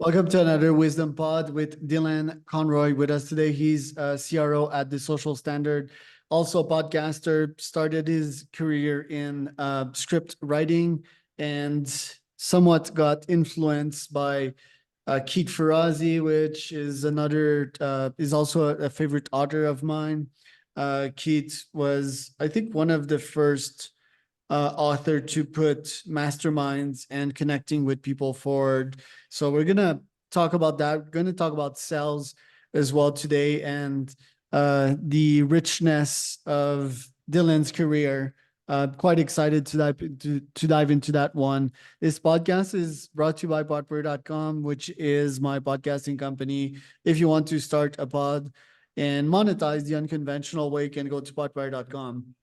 Welcome to another Wisdom Pod with Dylan Conroy with us today. He's a CRO at the Social Standard, also a podcaster, started his career in script writing and somewhat got influenced by Keith Ferrazzi, which is is also a favorite author of mine. Keith was, I think, one of the first author to put masterminds and connecting with people forward. So we're gonna talk about that. We're gonna talk about sales as well today and the richness of Dylan's career. Quite excited to dive into that one. This podcast is brought to you by podper.com, which is my podcasting company. If you want to start a pod and monetize the unconventional way, you can go to podper.com.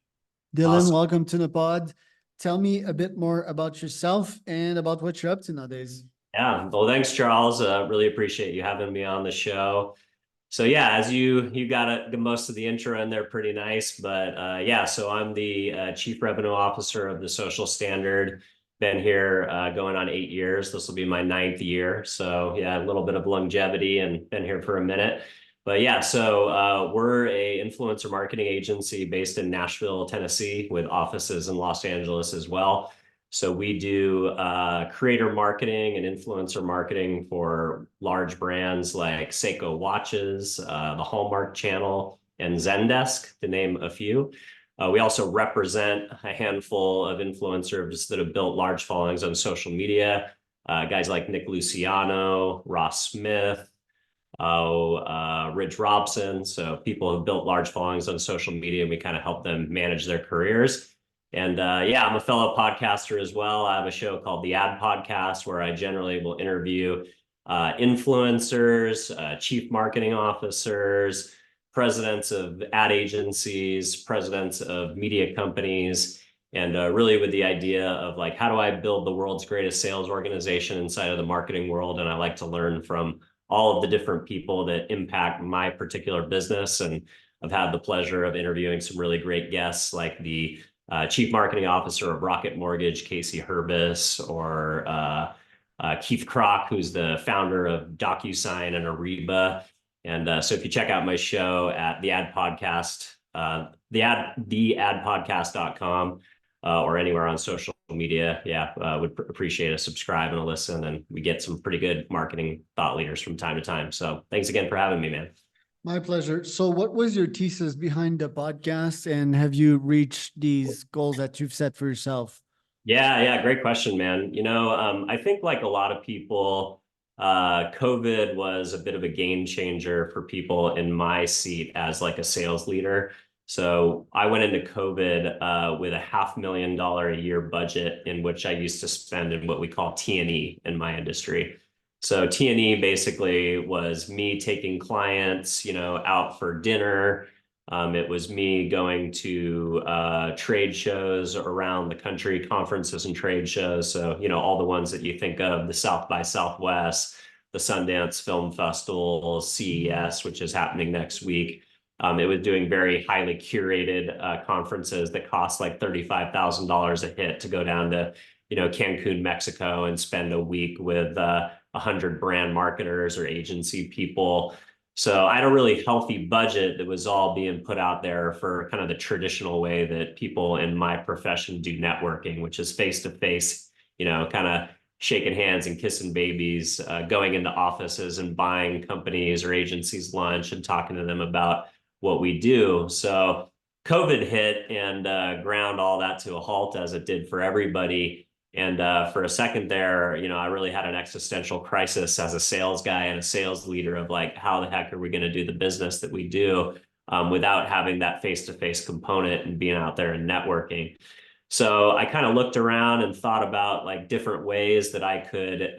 Dylan, Awesome. welcome to the pod. Tell me a bit more about yourself and about what you're up to nowadays. Yeah. Well, thanks, Charles. Really appreciate you having me on the show. So yeah, as you got most of the intro in there pretty nice, but yeah, so I'm the Chief Revenue Officer of the Social Standard. Been here going on 8 years. This will be my 9th year. So yeah, a little bit of longevity and been here for a minute. But yeah, so we're a influencer marketing agency based in Nashville, Tennessee, with offices in Los Angeles as well. So we do creator marketing and influencer marketing for large brands like Seiko watches, the Hallmark Channel, and Zendesk, to name a few. We also represent a handful of influencers that have built large followings on social media, guys like Nick Luciano, Ross Smith, Ridge Robson. So people have built large followings on social media, and we kind of help them manage their careers. And yeah, I'm a fellow podcaster as well. I have a show called The Ad Podcast where I generally will interview influencers, chief marketing officers, presidents of ad agencies, presidents of media companies, and really with the idea of like, how do I build the world's greatest sales organization inside of the marketing world? And I like to learn from all of the different people that impact my particular business. And I've had the pleasure of interviewing some really great guests like the Chief Marketing Officer of Rocket Mortgage, Casey Herbis, or Keith Kroc, who's the founder of DocuSign and Ariba. And so if you check out my show at the Ad Podcast, theadpodcast.com, or anywhere on social media, yeah, would appreciate a subscribe and a listen. And we get some pretty good marketing thought leaders from time to time. So thanks again for having me, man. My pleasure. So what was your thesis behind the podcast and have you reached these goals that you've set for yourself? Yeah, great question, man. I think like a lot of people, COVID was a bit of a game changer for people in my seat as like a sales leader. So I went into COVID with a $500,000 a year budget in which I used to spend in what we call T&E in my industry. So T&E basically was me taking clients, out for dinner. It was me going to trade shows around the country, conferences and trade shows. So, all the ones that you think of, the South by Southwest, the Sundance Film Festival, CES, which is happening next week. It was doing very highly curated conferences that cost like $35,000 a hit to go down to, Cancun, Mexico, and spend a week with 100 brand marketers or agency people. So I had a really healthy budget that was all being put out there for kind of the traditional way that people in my profession do networking, which is face to face, kind of shaking hands and kissing babies, going into offices and buying companies or agencies lunch and talking to them about what we do. So COVID hit and ground all that to a halt, as it did for everybody. And for a second there, I really had an existential crisis as a sales guy and a sales leader of like, how the heck are we going to do the business that we do without having that face-to-face component and being out there and networking? So I kind of looked around and thought about like different ways that I could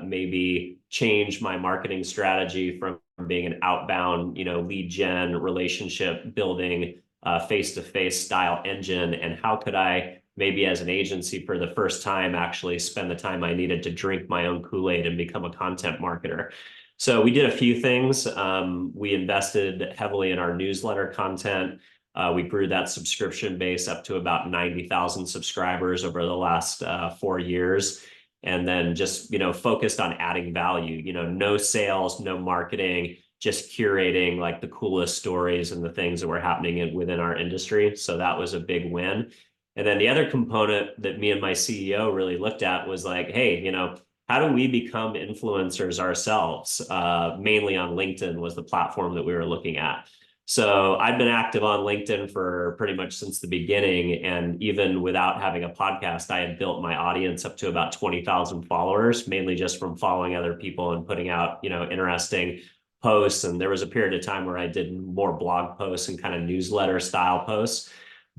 maybe change my marketing strategy from being an outbound, lead gen, relationship building, face-to-face style engine, and how could I maybe as an agency for the first time actually spend the time I needed to drink my own Kool-Aid and become a content marketer. So we did a few things. We invested heavily in our newsletter content. We grew that subscription base up to about 90,000 subscribers over the last 4 years. and then just, focused on adding value, no sales, no marketing, just curating like the coolest stories and the things that were happening within our industry. So that was a big win. And then the other component that me and my CEO really looked at was like, hey, how do we become influencers ourselves? Mainly on LinkedIn was the platform that we were looking at. So I've been active on LinkedIn for pretty much since the beginning. And even without having a podcast, I had built my audience up to about 20,000 followers, mainly just from following other people and putting out, interesting posts. And there was a period of time where I did more blog posts and kind of newsletter style posts.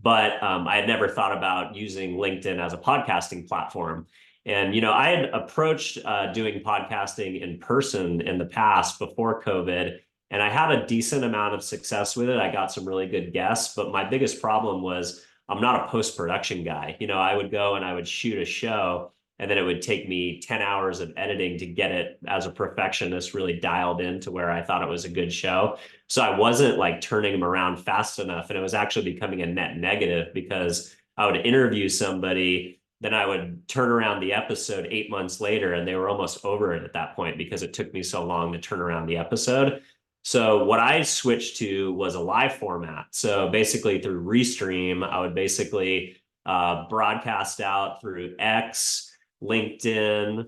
But I had never thought about using LinkedIn as a podcasting platform. And, I had approached doing podcasting in person in the past before COVID, and I had a decent amount of success with it. I got some really good guests, but my biggest problem was I'm not a post-production guy. I would go and I would shoot a show, and then it would take me 10 hours of editing to get it as a perfectionist really dialed in to where I thought it was a good show. So I wasn't like turning them around fast enough. And it was actually becoming a net negative because I would interview somebody, then I would turn around the episode 8 months later, and they were almost over it at that point because it took me so long to turn around the episode. So what I switched to was a live format. So basically through Restream, I would basically broadcast out through X, LinkedIn,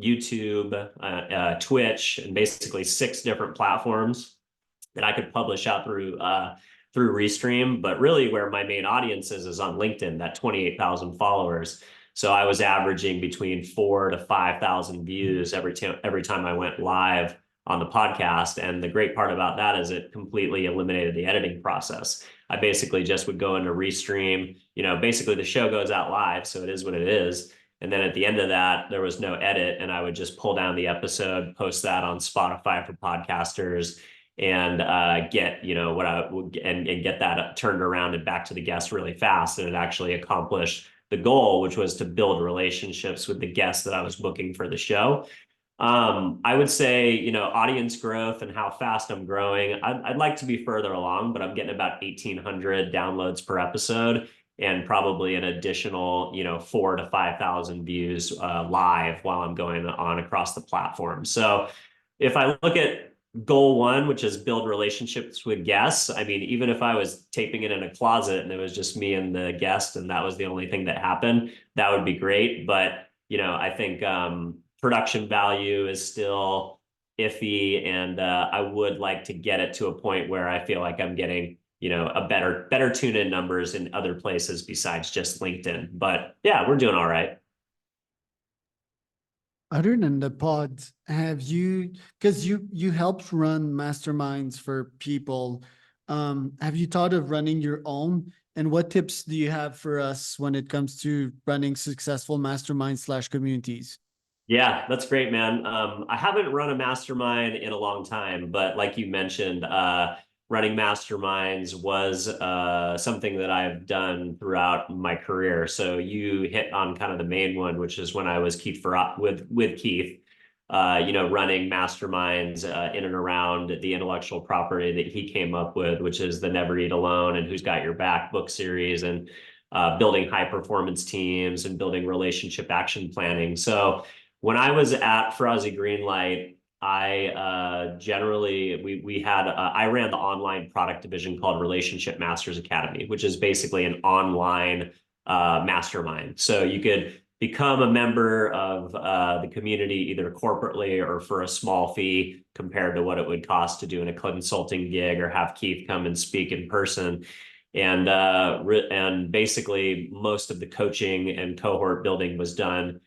YouTube, Twitch, and basically 6 different platforms that I could publish out through Restream. But really where my main audience is on LinkedIn, that 28,000 followers. So I was averaging between 4,000 to 5,000 views every time I went live on the podcast. And the great part about that is it completely eliminated the editing process. I basically just would go into Restream, basically the show goes out live, so it is what it is. And then at the end of that, there was no edit, and I would just pull down the episode, post that on Spotify for podcasters, and get, what I would, and get that turned around and back to the guest really fast. And it actually accomplished the goal, which was to build relationships with the guests that I was booking for the show. I would say, audience growth and how fast I'm growing. I'd like to be further along, but I'm getting about 1,800 downloads per episode and probably an additional, 4,000 to 5,000 views live while I'm going on across the platform. So if I look at goal one, which is build relationships with guests, I mean, even if I was taping it in a closet and it was just me and the guest and that was the only thing that happened, that would be great. But, I think production value is still iffy, and I would like to get it to a point where I feel like I'm getting, a better tune-in numbers in other places besides just LinkedIn. But yeah, we're doing all right. Other than the pods, have you, because you helped run masterminds for people, have you thought of running your own? And what tips do you have for us when it comes to running successful masterminds/communities? Yeah, that's great, man. I haven't run a mastermind in a long time, but like you mentioned, running masterminds was something that I've done throughout my career. So you hit on kind of the main one, which is when I was with Keith, running masterminds in and around the intellectual property that he came up with, which is the Never Eat Alone and Who's Got Your Back book series, and building high performance teams and building relationship action planning. So when I was at Frozy Greenlight, I I ran the online product division called Relationship Masters Academy, which is basically an online mastermind. So you could become a member of the community either corporately or for a small fee compared to what it would cost to do in a consulting gig or have Keith come and speak in person. And basically most of the coaching and cohort building was done,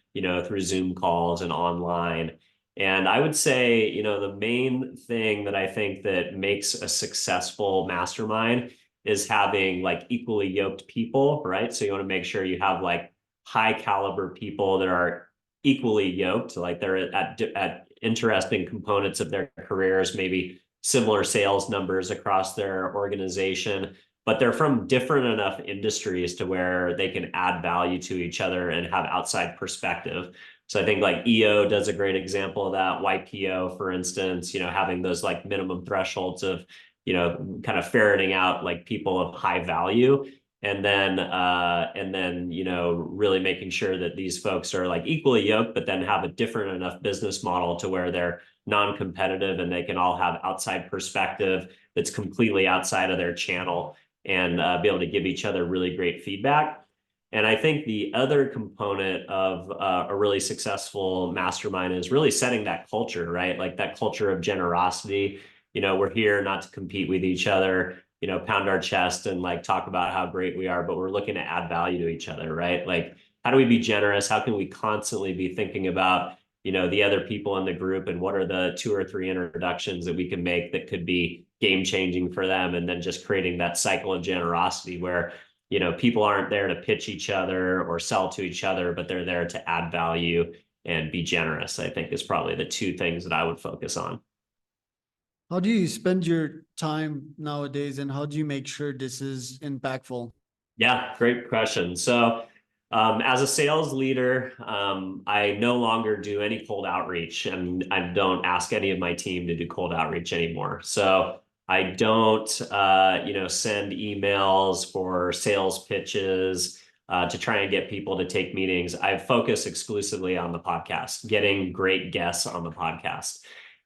through Zoom calls and online. And I would say, the main thing that I think that makes a successful mastermind is having like equally yoked people, right? So you want to make sure you have like high caliber people that are equally yoked, like they're at interesting components of their careers, maybe similar sales numbers across their organization, but they're from different enough industries to where they can add value to each other and have outside perspective. So I think like EO does a great example of that. YPO, for instance, having those like minimum thresholds of, kind of ferreting out like people of high value. and then, you know, really making sure that these folks are like equally yoked, but then have a different enough business model to where they're non-competitive and they can all have outside perspective that's completely outside of their channel, and be able to give each other really great feedback. And I think the other component of a really successful mastermind is really setting that culture, right? Like that culture of generosity. You know, we're here not to compete with each other, you know, pound our chest and like talk about how great we are, but we're looking to add value to each other, right? Like, how do we be generous? How can we constantly be thinking about, you know, the other people in the group, and what are the 2 or 3 introductions that we can make that could be game changing for them? And then just creating that cycle of generosity where, you know, people aren't there to pitch each other or sell to each other, but they're there to add value and be generous, I think is probably the 2 things that I would focus on. How do you spend your time nowadays, and how do you make sure this is impactful? Yeah, great question. So, as a sales leader, I no longer do any cold outreach, and I don't ask any of my team to do cold outreach anymore. So I don't, you know, send emails for sales pitches to try and get people to take meetings. I focus exclusively on the podcast, getting great guests on the podcast.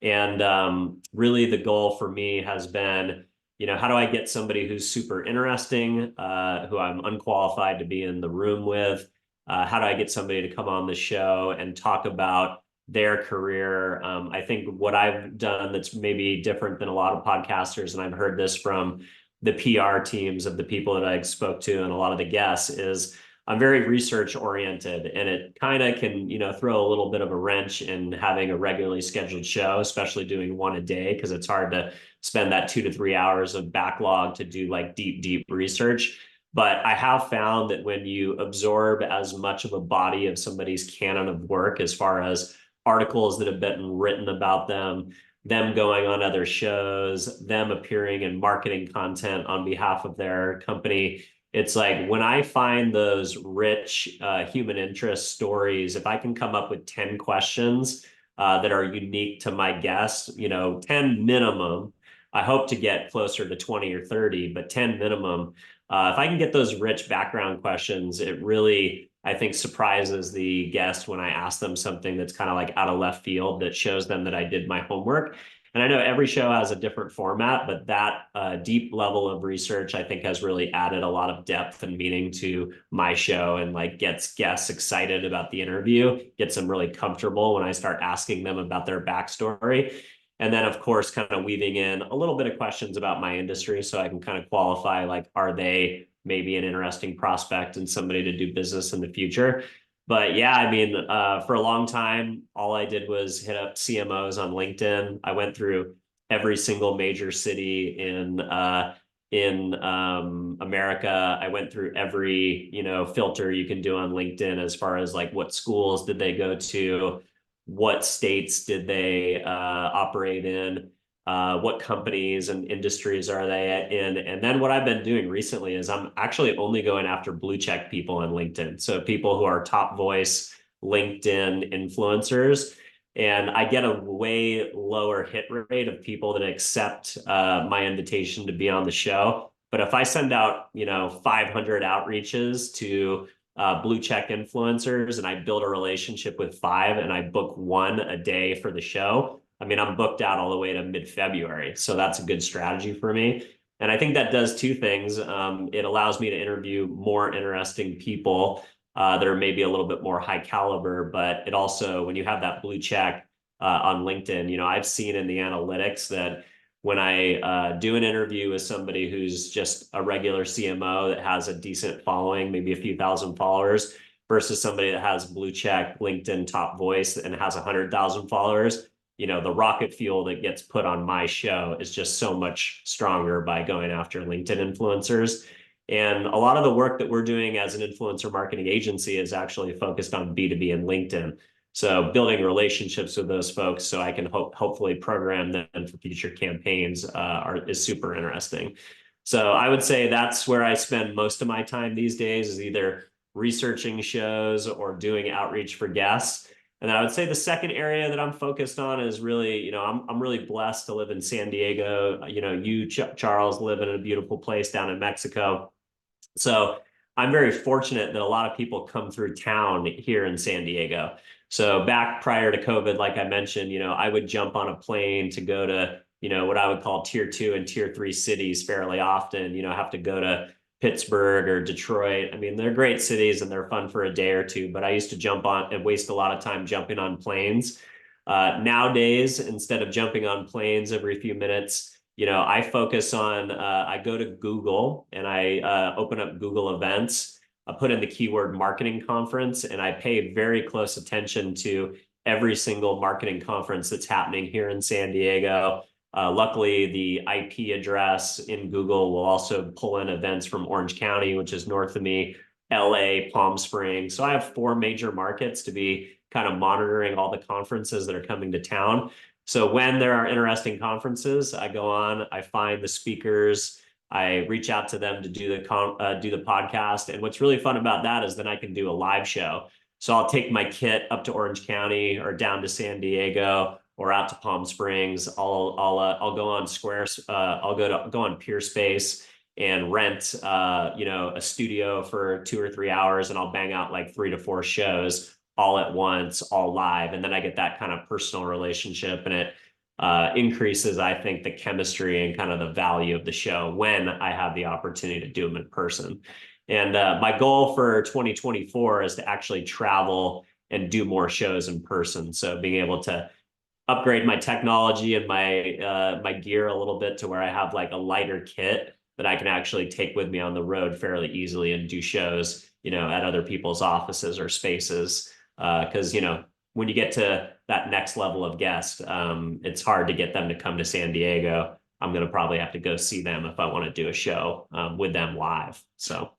And really, the goal for me has been, you know, how do I get somebody who's super interesting, who I'm unqualified to be in the room with? How do I get somebody to come on the show and talk about their career? I think what I've done that's maybe different than a lot of podcasters, and I've heard this from the PR teams of the people that I spoke to and a lot of the guests, is I'm very research oriented, and it kind of can, you know, throw a little bit of a wrench in having a regularly scheduled show, especially doing one a day, because it's hard to spend that 2 to 3 hours of backlog to do like deep research. But I have found that when you absorb as much of a body of somebody's canon of work, as far as articles that have been written about them going on other shows, them appearing in marketing content on behalf of their company, it's like when I find those rich human interest stories, if I can come up with 10 questions that are unique to my guests, you know, 10 minimum. I hope to get closer to 20 or 30, but 10 minimum. If I can get those rich background questions, it really, I think, surprises the guest when I ask them something that's kind of like out of left field, that shows them that I did my homework. And I know every show has a different format, but that deep level of research, I think, has really added a lot of depth and meaning to my show, and like gets guests excited about the interview, gets them really comfortable when I start asking them about their backstory. And then, of course, kind of weaving in a little bit of questions about my industry so I can kind of qualify, like, are they maybe an interesting prospect and somebody to do business in the future? But yeah, I mean, for a long time, all I did was hit up CMOs on LinkedIn. I went through every single major city in America. I went through every, you know, filter you can do on LinkedIn, as far as like what schools did they go to, what states did they operate in, what companies and industries are they in. And then what I've been doing recently is I'm actually only going after blue check people on LinkedIn. So people who are top voice LinkedIn influencers. And I get a way lower hit rate of people that accept my invitation to be on the show. But if I send out, you know, 500 outreaches to blue check influencers, and I build a relationship with 5, and I book 1 a day for the show, I mean, I'm booked out all the way to mid-February. So that's a good strategy for me. And I think that does 2 things. It allows me to interview more interesting people that are maybe a little bit more high caliber, but it also, when you have that blue check on LinkedIn, you know, I've seen in the analytics that when I do an interview with somebody who's just a regular CMO that has a decent following, maybe a few thousand followers, versus somebody that has blue check LinkedIn top voice and has 100,000 followers, you know, the rocket fuel that gets put on my show is just so much stronger by going after LinkedIn influencers. And a lot of the work that we're doing as an influencer marketing agency is actually focused on B2B and LinkedIn. So building relationships with those folks so I can hopefully program them for future campaigns is super interesting. So I would say that's where I spend most of my time these days, is either researching shows or doing outreach for guests. And then I would say the second area that I'm focused on is really, you know, I'm really blessed to live in San Diego. You know, you, Charles, live in a beautiful place down in Mexico. So I'm very fortunate that a lot of people come through town here in San Diego. So back prior to COVID, like I mentioned, I would jump on a plane to go to, what I would call tier 2 and tier 3 cities fairly often, have to go to Pittsburgh or Detroit. I mean, they're great cities and they're fun for a day or two, but I used to jump on and waste a lot of time jumping on planes. Nowadays, instead of jumping on planes every few minutes, I focus on, I go to Google and I open up Google Events. I put in the keyword marketing conference and I pay very close attention to every single marketing conference that's happening here in San Diego. Luckily, the IP address in Google will also pull in events from Orange County, which is north of me, LA, Palm Springs. So I have 4 major markets to be kind of monitoring all the conferences that are coming to town. So when there are interesting conferences, I go on, I find the speakers, I reach out to them to do the podcast. And what's really fun about that is then I can do a live show. So I'll take my kit up to Orange County or down to San Diego or out to Palm Springs. I'll go on Square. I'll go on Peerspace and rent a studio for 2 or 3 hours, and I'll bang out like 3 to 4 shows all at once, all live. And then I get that kind of personal relationship, and it increases, I think, the chemistry and kind of the value of the show when I have the opportunity to do them in person. And my goal for 2024 is to actually travel and do more shows in person. So being able to upgrade my technology and my gear a little bit to where I have like a lighter kit that I can actually take with me on the road fairly easily and do shows, at other people's offices or spaces. Because, when you get to that next level of guest, it's hard to get them to come to San Diego. I'm going to probably have to go see them if I want to do a show with them live. So,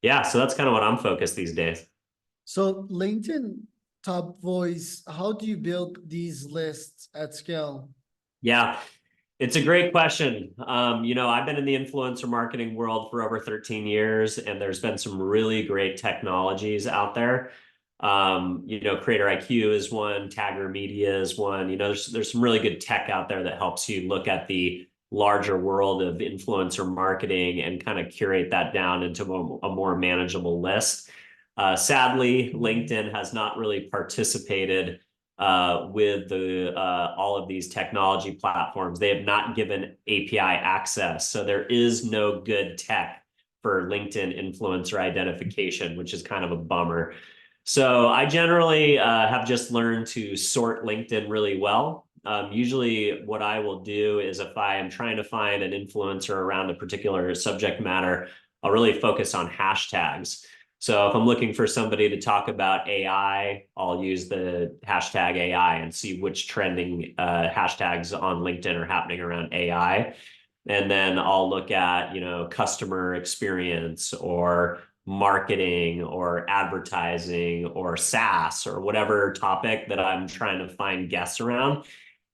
yeah, so that's kind of what I'm focused these days. So LinkedIn top voice, how do you build these lists at scale? Yeah, it's a great question. I've been in the influencer marketing world for over 13 years, and there's been some really great technologies out there. Creator IQ is one, Tagger Media is one. There's some really good tech out there that helps you look at the larger world of influencer marketing and kind of curate that down into a more manageable list. Sadly, LinkedIn has not really participated with all of these technology platforms. They have not given API access. So there is no good tech for LinkedIn influencer identification, which is kind of a bummer. So I generally have just learned to sort LinkedIn really well. Usually what I will do is if I am trying to find an influencer around a particular subject matter, I'll really focus on hashtags. So if I'm looking for somebody to talk about AI, I'll use the hashtag AI and see which trending hashtags on LinkedIn are happening around AI. And then I'll look at, customer experience or marketing or advertising or SaaS or whatever topic that I'm trying to find guests around.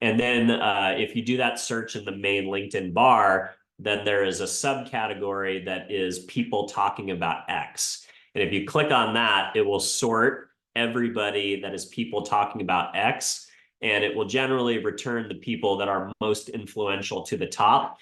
And then if you do that search in the main LinkedIn bar, then there is a subcategory that is people talking about X. And if you click on that, it will sort everybody that is people talking about X, and it will generally return the people that are most influential to the top.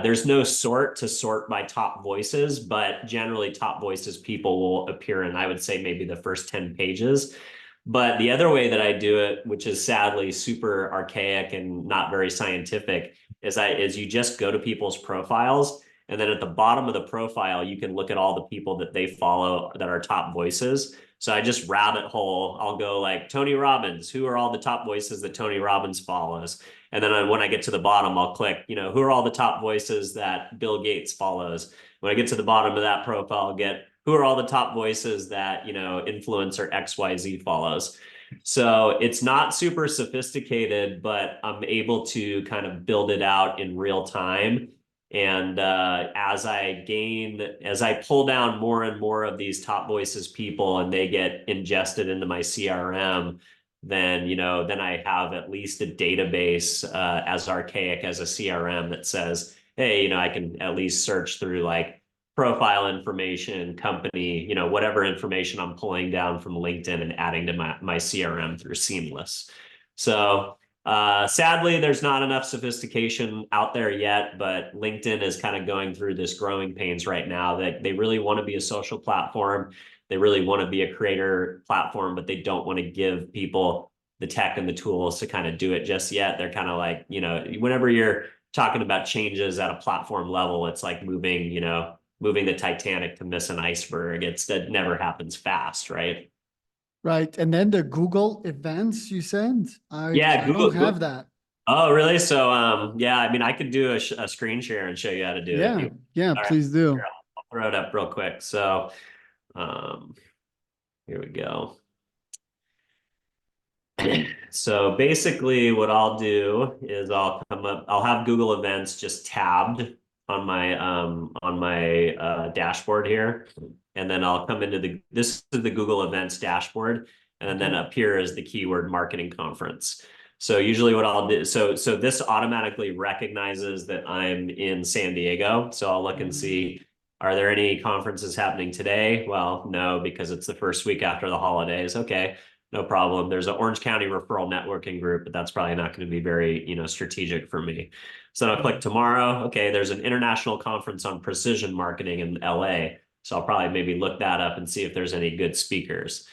There's no sort to sort by top voices, but generally top voices people will appear in, I would say, maybe the first 10 pages. But the other way that I do it, which is sadly super archaic and not very scientific, is you just go to people's profiles, and then at the bottom of the profile, you can look at all the people that they follow that are top voices. So I just rabbit hole. I'll go like Tony Robbins. Who are all the top voices that Tony Robbins follows? And then when I get to the bottom, I'll click, who are all the top voices that Bill Gates follows? When I get to the bottom of that profile, I'll get who are all the top voices that, influencer XYZ follows. So it's not super sophisticated, but I'm able to kind of build it out in real time. And as I pull down more and more of these top voices people and they get ingested into my CRM, then I have at least a database as archaic as a CRM that says, hey, I can at least search through like profile information, company, whatever information I'm pulling down from LinkedIn and adding to my CRM through Seamless. So Sadly, there's not enough sophistication out there yet, but LinkedIn is kind of going through this growing pains right now that they really want to be a social platform. They really want to be a creator platform, but they don't want to give people the tech and the tools to kind of do it just yet. They're kind of like, whenever you're talking about changes at a platform level, it's like moving the Titanic to miss an iceberg. That never happens fast, right? Right. And then the Google events you said, Yeah, I don't Google. have that. Oh, really? So, yeah, I mean, I could do a screen share and show you how to do it. Yeah. Yeah, All right, please here, do. I'll throw it up real quick. So, um, here we go. So basically what I'll do is I'll have Google Events just tabbed on my dashboard here. And then I'll come into this is the Google Events dashboard. And then Okay. up here is the keyword marketing conference. So usually what I'll do, so this automatically recognizes that I'm in San Diego. So I'll look and Mhm. see, are there any conferences happening today? Well, no, because it's the first week after the holidays. Okay, no problem. There's an Orange County referral networking group, but that's probably not going to be very, strategic for me. So then I'll click Mhm. tomorrow. Okay, there's an international conference on precision marketing in LA. So I'll probably maybe look that up and see if there's any good speakers.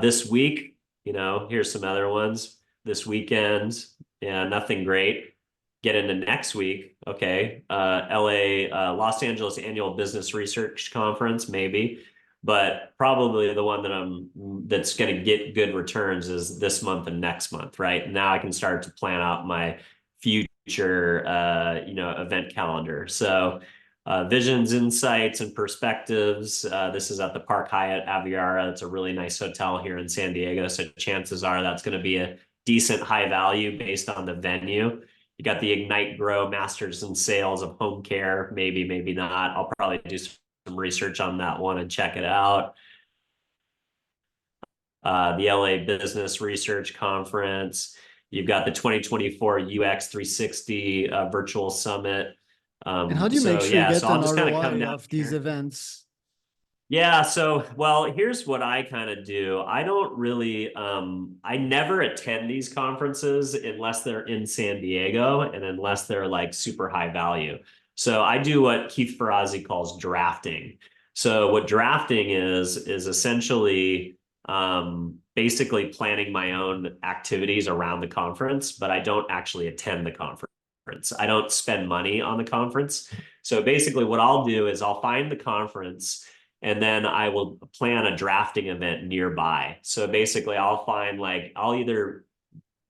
This week, here's some other ones. This weekend, yeah, nothing great. Get into next week. Okay, LA, Los Angeles Annual Business Research Conference, maybe. But probably the one that's going to get good returns is this month and next month, right? Now I can start to plan out my future, event calendar. So, visions, insights, and perspectives. This is at the Park Hyatt Aviara. It's a really nice hotel here in San Diego. So chances are that's going to be a decent high value based on the venue. You got the Ignite Grow Masters in Sales of Home Care. Maybe, maybe not. I'll probably do some research on that one and check it out. The LA Business Research Conference. You've got the 2024 UX 360 virtual summit. And how do you make So sure you yeah, get so I'll an just kind of come ROI down of these here. events? Yeah, so well, here's what I kind of do. I don't really I never attend these conferences unless they're in San Diego and unless they're like super high value. So I do what Keith Ferrazzi calls drafting. So what drafting is essentially basically planning my own activities around the conference, but I don't actually attend the conference. I don't spend money on the conference. So basically what I'll do is I'll find the conference and then I will plan a drafting event nearby. So basically, I'll either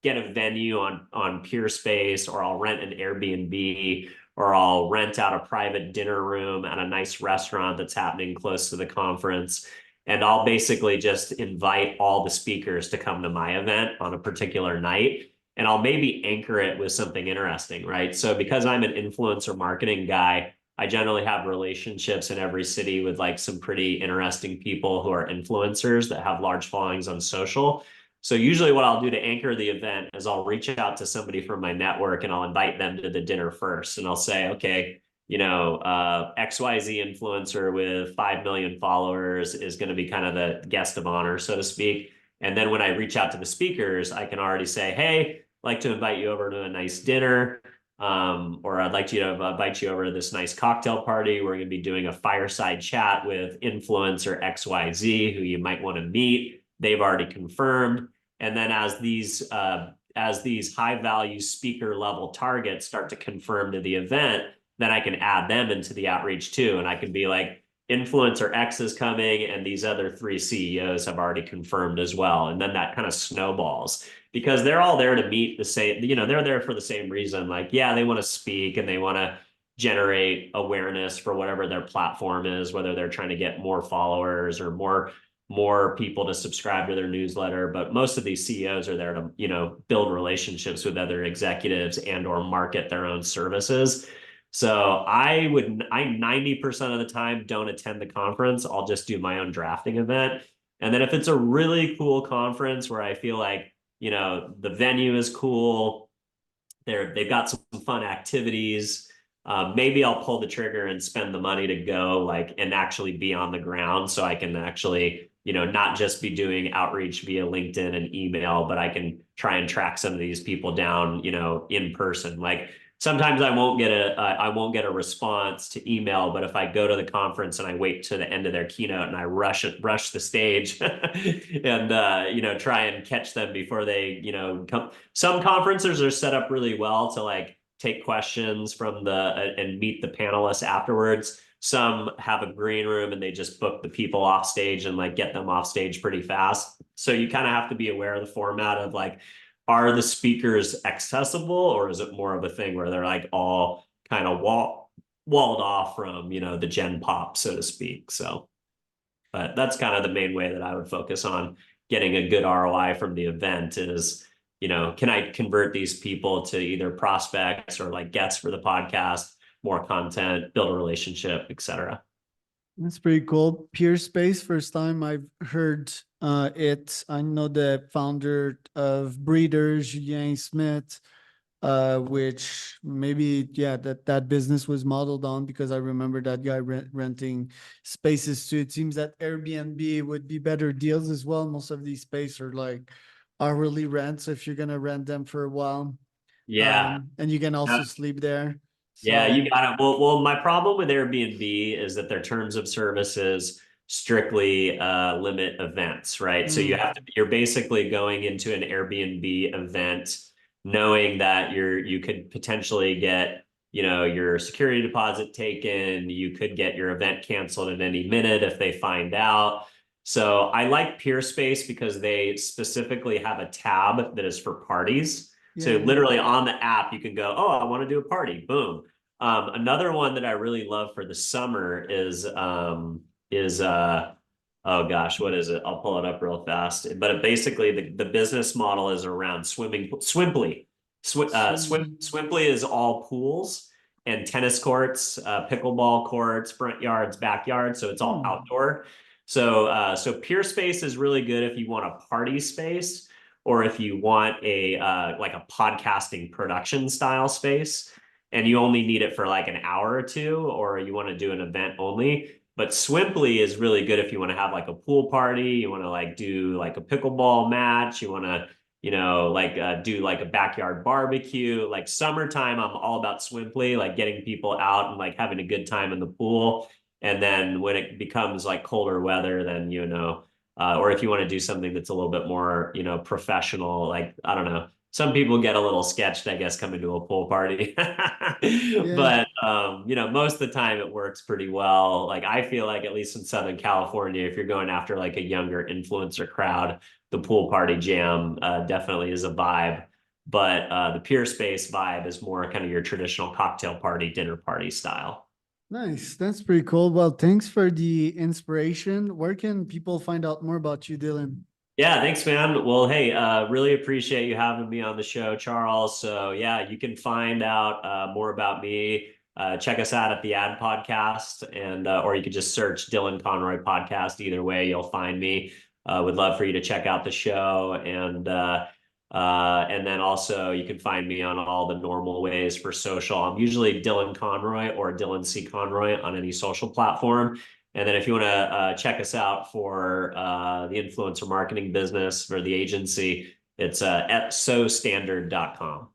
get a venue on Peerspace, or I'll rent an Airbnb, or I'll rent out a private dinner room at a nice restaurant that's happening close to the conference. And I'll basically just invite all the speakers to come to my event on a particular night. And I'll maybe anchor it with something interesting, right? So because I'm an influencer marketing guy, I generally have relationships in every city with like some pretty interesting people who are influencers that have large followings on social. So usually what I'll do to anchor the event is I'll reach out to somebody from my network and I'll invite them to the dinner first. And I'll say, okay, XYZ influencer with 5 million followers is going to be kind of the guest of honor, so to speak. And then when I reach out to the speakers, I can already say, hey, I'd like to invite you over to a nice dinner. Or I'd like to invite you over to this nice cocktail party. We're going to be doing a fireside chat with influencer XYZ, who you might want to meet. They've already confirmed. And then as these high value speaker level targets start to confirm to the event, then I can add them into the outreach too. And I can be like, influencer X is coming, and these other 3 CEOs have already confirmed as well. And then that kind of snowballs because they're all there to meet the same, they're there for the same reason. Like, yeah, they want to speak and they want to generate awareness for whatever their platform is, whether they're trying to get more followers or more people to subscribe to their newsletter. But most of these CEOs are there to, build relationships with other executives and or market their own services. So I 90% of the time don't attend the conference. I'll just do my own drafting event. And then if it's a really cool conference where I feel like, the venue is cool, they've got some fun activities, maybe I'll pull the trigger and spend the money to go and actually be on the ground so I can actually not just be doing outreach via LinkedIn and email, but I can try and track some of these people down, in person. Like sometimes I won't get a response to email, but if I go to the conference and I wait to the end of their keynote and I rush the stage and try and catch them before they come. Some conferences are set up really well to like take questions from and meet the panelists afterwards. Some have a green room and they just book the people off stage and like get them off stage pretty fast. So you kind of have to be aware of the format of like, are the speakers accessible, or is it more of a thing where they're like all kind of walled off from, the gen pop, so to speak. So, but that's kind of the main way that I would focus on getting a good ROI from the event is, can I convert these people to either prospects or like guests for the podcast, more content, build a relationship, etc. That's pretty cool. Peer Space, first time I've heard it. I know the founder of Breeders, Julien Smith, which maybe, yeah, that business was modeled on, because I remember that guy renting spaces too. It seems that Airbnb would be better deals as well. Most of these spaces are like hourly rents if you're gonna rent them for a while. Yeah. And you can also sleep there. Yeah, So you got it. Well, my problem with Airbnb is that their terms of services strictly limit events, right? So you're basically going into an Airbnb event knowing that you could potentially get, your security deposit taken, you could get your event canceled at any minute if they find out. So I like Peerspace because they specifically have a tab that is for parties. So yeah. literally on the app, you can go, oh, I want to do a party. Boom. Another one that I really love for the summer is oh gosh, what is it? I'll pull it up real fast. But basically the business model is around Swimply. Swimply is all pools and tennis courts, pickleball courts, front yards, backyards. So it's all outdoor. So Peer Space is really good if you want a party space or if you want a like a podcasting production style space and you only need it for like an hour or two, or you want to do an event only. But Swimply is really good if you want to have like a pool party, you want to like do like a pickleball match, you want to, do like a backyard barbecue. Like summertime, I'm all about Swimply, like getting people out and like having a good time in the pool. And then when it becomes like colder weather, then, or if you want to do something that's a little bit more, professional, like, I don't know, some people get a little sketched, I guess, coming to a pool party. Yeah. But most of the time it works pretty well. Like I feel like at least in Southern California, if you're going after like a younger influencer crowd, the pool party jam definitely is a vibe. But the Peer Space vibe is more kind of your traditional cocktail party, dinner party style. Nice. That's pretty cool. Well, thanks for the inspiration. Where can people find out more about you, Dylan? Yeah, thanks, man. Well, hey, really appreciate you having me on the show, Charles. So yeah, you can find out more about me. Check us out at the Ad Podcast, and or you could just search Dylan Conroy Podcast. Either way, you'll find me. Would love for you to check out the show, and then also you can find me on all the normal ways for social. I'm usually Dylan Conroy or Dylan C. Conroy on any social platform. And then if you want to check us out for the influencer marketing business for the agency, it's at sostandard.com.